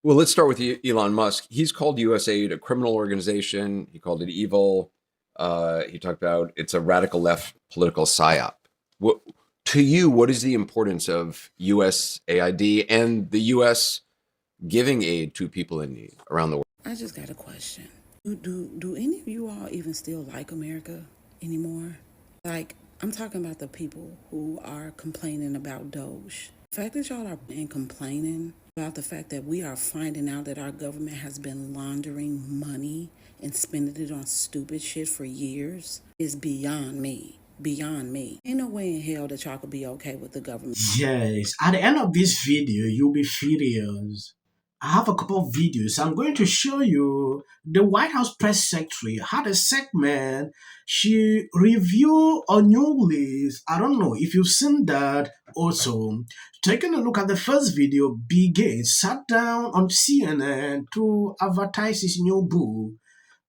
Well, let's start with Elon Musk. He's called USAID a criminal organization. He called it evil. He talked about it's a radical left political psyop. What, to you, what is the importance of USAID and the U.S. giving aid to people in need around the world? I just got a question. Do any of you all even still like America anymore? Like, I'm talking about the people who are complaining about Doge. The fact that y'all are been complaining about the fact that we are finding out that our government has been laundering money and spending it on stupid shit for years is beyond me. Beyond me. Ain't no way in hell that y'all could be okay with the government. Yes, at the end of this video, you'll be furious. I have a couple of videos. I'm going to show you the White House press secretary had a segment. She reviewed a new list. I don't know if you've seen that also. Taking a look at the first video, Bill Gates sat down on CNN to advertise his new book.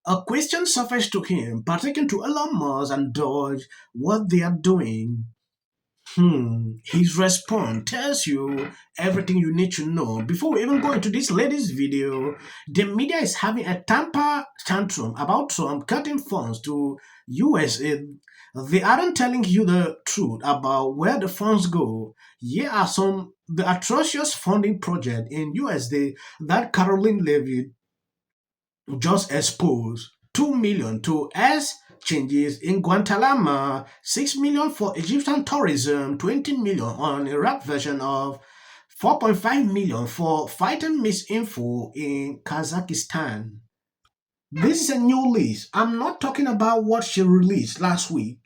A question surfaced to him, pertaining to Elon Musk and Dodge, what they are doing. His response tells you everything you need to know. Before we even go into this latest video, the media is having a temper tantrum about Trump cutting funds to USA. They aren't telling you the truth about where the funds go. Here are some the atrocious funding project in USD that Caroline Levy just exposed. 2 million to S changes in Guantanamo, 6 million for Egyptian tourism, 20 million on Iraq version of 4.5 million for fighting misinfo in Kazakhstan. This is a new list. I'm not talking about what she released last week.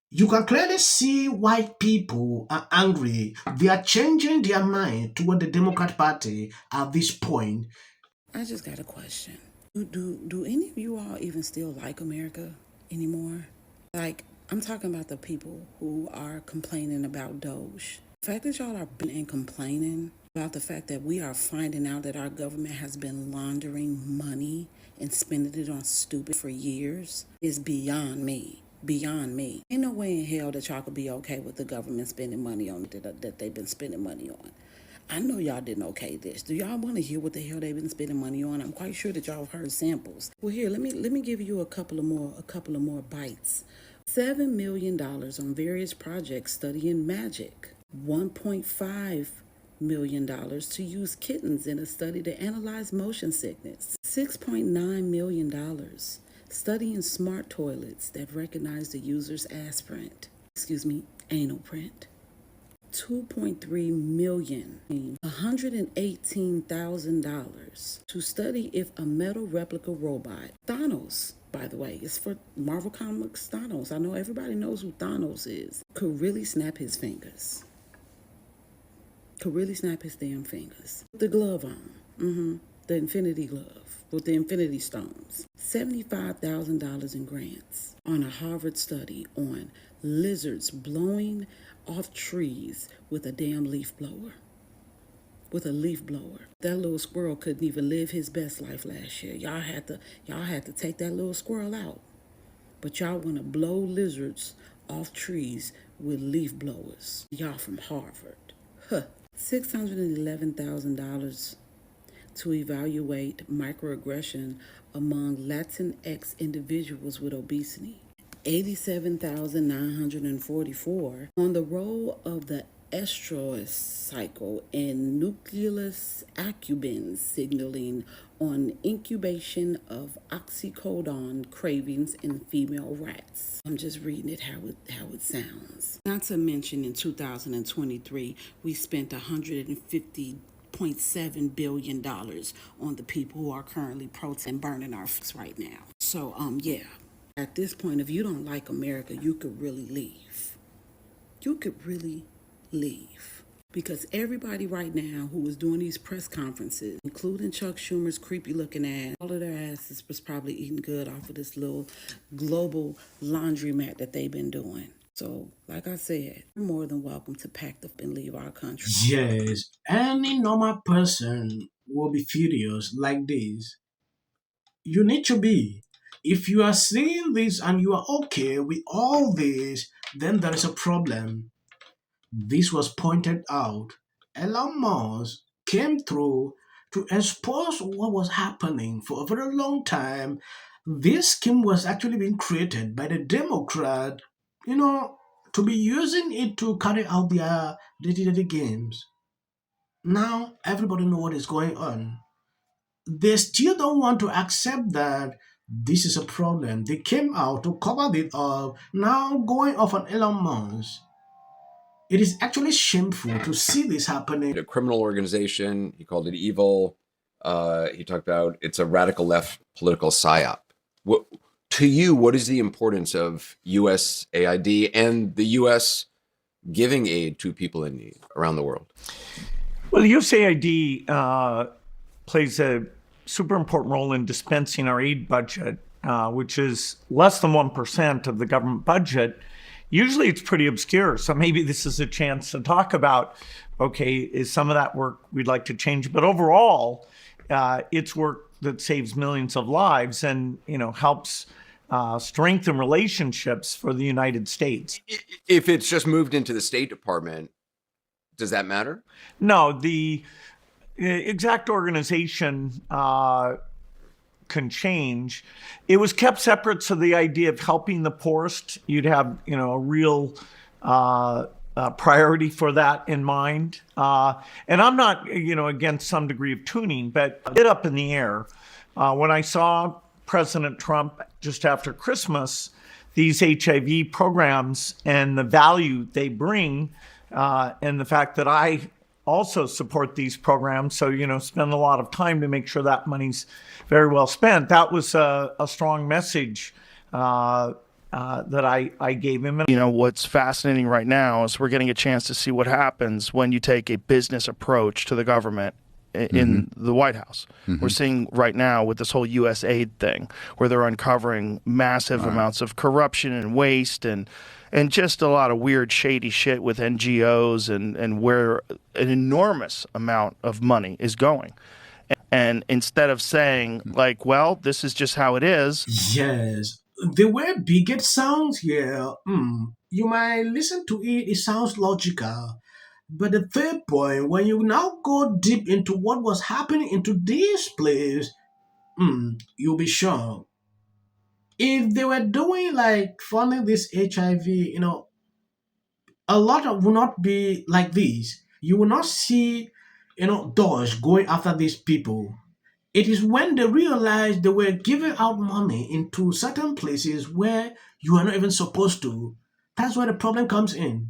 You can clearly see why people are angry. They are changing their mind toward the Democrat Party at this point. I just got a question. Do any of you all even still like America anymore? Like, I'm talking about the people who are complaining about Doge. The fact that y'all are been complaining about the fact that we are finding out that our government has been laundering money and spending it on stupid for years is beyond me. Beyond me. Ain't no way in hell that y'all could be okay with the government spending money on that they've been spending money on. I know y'all didn't okay this. Do y'all want to hear what the hell they've been spending money on? I'm quite sure that y'all have heard samples. Well, here, let me give you a couple of more bites. $7 million on various projects studying magic. $1.5 million to use kittens in a study to analyze motion sickness. $6.9 million studying smart toilets that recognize the user's anal print. 2.3 million, $118,000 to study if a metal replica robot, Thanos, by the way, it's for Marvel Comics Thanos. I know everybody knows who Thanos is. Could really snap his fingers. Could really snap his damn fingers. The glove on. The Infinity Glove with the Infinity Stones. $75,000 in grants on a Harvard study on lizards blowing off trees with a damn leaf blower. With a leaf blower. That little squirrel couldn't even live his best life last year. Y'all had to take that little squirrel out. But y'all want to blow lizards off trees with leaf blowers. Y'all from Harvard. $611,000 to evaluate microaggression among Latinx individuals with obesity. 87,944 on the role of the estrous cycle in nucleus accumbens signaling on incubation of oxycodone cravings in female rats. I'm just reading it how it sounds. Not to mention in 2023 we spent $150.7 billion on the people who are currently protesting and burning our f***s right now. So yeah. At this point, if you don't like America, you could really leave. You could really leave. Because everybody right now who is doing these press conferences, including Chuck Schumer's creepy looking ass, all of their asses was probably eating good off of this little global laundromat that they've been doing. So, like I said, you're more than welcome to pack up and leave our country. Yes, any normal person will be furious like this. You need to be. If you are seeing this and you are okay with all this, then there is a problem. This was pointed out. Elon Musk came through to expose what was happening for a very long time. This scheme was actually being created by the Democrat, you know, to be using it to carry out their dirty games. Now everybody know what is going on. They still don't want to accept that this is a problem. They came out to cover it up, now going off on Elon Musk. It is actually shameful to see this happening. A criminal organization. He called it evil. He talked about it's a radical left political psyop. What, to you, what is the importance of USAID and the U.S. giving aid to people in need around the world? Well, the USAID plays a super important role in dispensing our aid budget, which is less than 1% of the government budget. Usually it's pretty obscure. So maybe this is a chance to talk about, okay, is some of that work we'd like to change? But overall, it's work that saves millions of lives and, helps strengthen relationships for the United States. If it's just moved into the State Department, does that matter? No, the exact organization can change. It was kept separate, so the idea of helping the poorest, you'd have a real priority for that in mind. And I'm not against some degree of tuning, but it up in the air. When I saw President Trump just after Christmas, these HIV programs and the value they bring, and the fact that I also support these programs, so spend a lot of time to make sure that money's very well spent. That was a strong message that I gave him. What's fascinating right now is we're getting a chance to see what happens when you take a business approach to the government in the White House. We're seeing right now with this whole USAID thing, where they're uncovering massive amounts of corruption and waste and just a lot of weird, shady shit with NGOs and where an enormous amount of money is going. And instead of saying, well, this is just how it is. Yes, the way bigot sounds here, you might listen to it, it sounds logical. But the third point, when you now go deep into what was happening into this place, you'll be shocked. If they were doing funding this HIV, a lot of will not be like this. You will not see, Doge going after these people. It is when they realized they were giving out money into certain places where you are not even supposed to. That's where the problem comes in.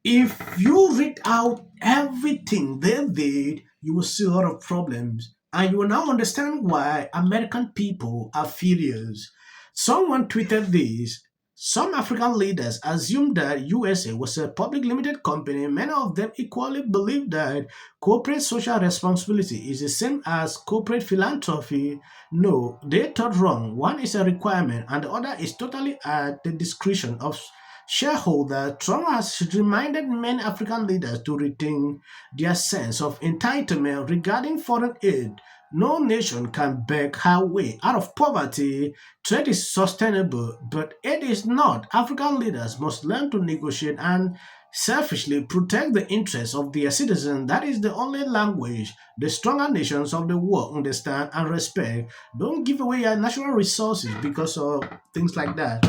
If you read out everything they did, you will see a lot of problems. And you will now understand why American people are furious. Someone tweeted this. Some African leaders assumed that USA was a public limited company. Many of them equally believe that corporate social responsibility is the same as corporate philanthropy. No, they thought wrong. One is a requirement and the other is totally at the discretion of shareholders. Trump has reminded many African leaders to retain their sense of entitlement regarding foreign aid. No nation can beg her way out of poverty. Trade is sustainable, but aid is not. African leaders must learn to negotiate and selfishly protect the interests of their citizens. That is the only language the stronger nations of the world understand and respect. Don't give away your natural resources because of things like that.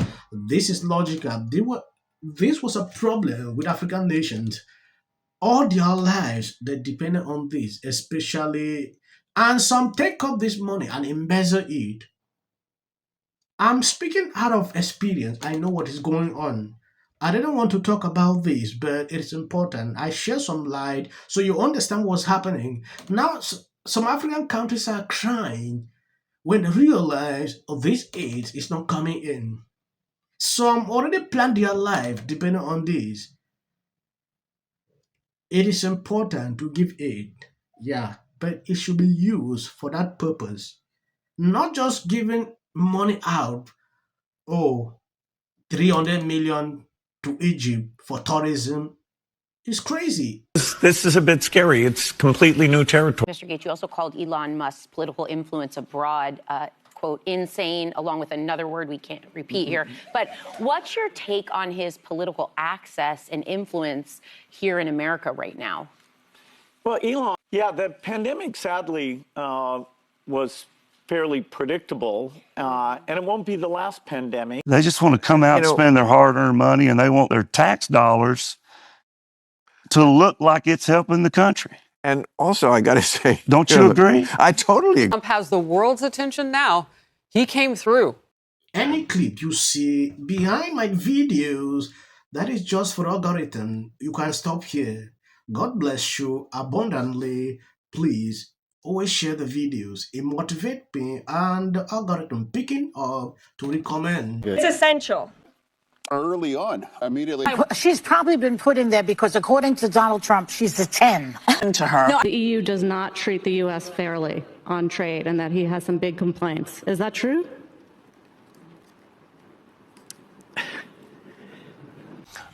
This is logical. This was a problem with African nations. All their lives, they depended on this, especially, and some take up this money and embezzle it. I'm speaking out of experience. I know what is going on. I didn't want to talk about this, but it is important. I share some light so you understand what's happening. Now, some African countries are crying when they realize this aid is not coming in. Some already planned their life depending on this. It is important to give aid, yeah, but it should be used for that purpose. Not just giving money out, oh, 300 million to Egypt for tourism. It's crazy. This is a bit scary. It's completely new territory. Mr. Gates, you also called Elon Musk's political influence abroad, quote, insane, along with another word we can't repeat here. But what's your take on his political access and influence here in America right now? Well, Elon Yeah, the pandemic, sadly, was fairly predictable, and it won't be the last pandemic. They just want to come out and spend their hard-earned money, and they want their tax dollars to look like it's helping the country. And also, I got to say, don't you agree? I totally agree. Trump has the world's attention now. He came through. Any clip you see behind my videos that is just for algorithm, you can stop here. God bless you abundantly. Please always share the videos. It motivates me and the algorithm picking up to recommend. It's essential. Early on, immediately. She's probably been put in there because, according to Donald Trump, she's a 10. To her. The EU does not treat the U.S. fairly on trade and that he has some big complaints. Is that true?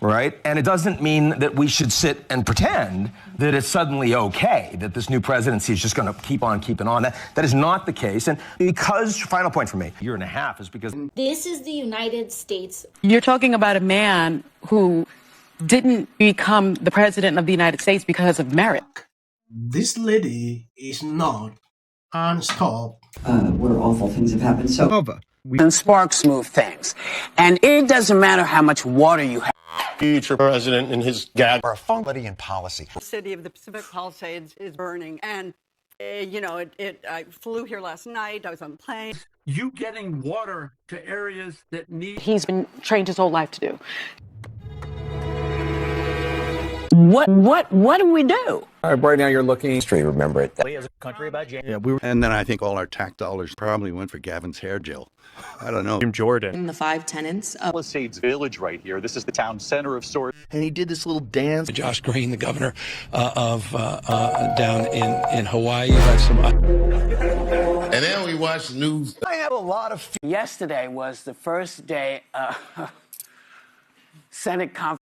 Right? And it doesn't mean that we should sit and pretend that it's suddenly okay, that this new presidency is just going to keep on keeping on. That is not the case. And because, final point for me, a year and a half is because... This is the United States. You're talking about a man who didn't become the president of the United States because of merit. This lady is not unstopped. Where awful things have happened. So, and sparks move things. And it doesn't matter how much water you have. Future president and his gag are functionality in policy. The city of the Pacific Palisades is burning. And, I flew here last night. I was on a plane. You getting water to areas that need... He's been trained his whole life to do. What do we do? Right now you're looking straight, remember it. As a country about January. Yeah, and then I think all our tax dollars probably went for Gavin's hair gel. I don't know. From Jordan. In the 5 tenants of Palisades Village right here. This is the town center of sorts. And he did this little dance. Josh Green, the governor of down in Hawaii. And then we watched news. I have a lot of... Yesterday was the first day Senate conference.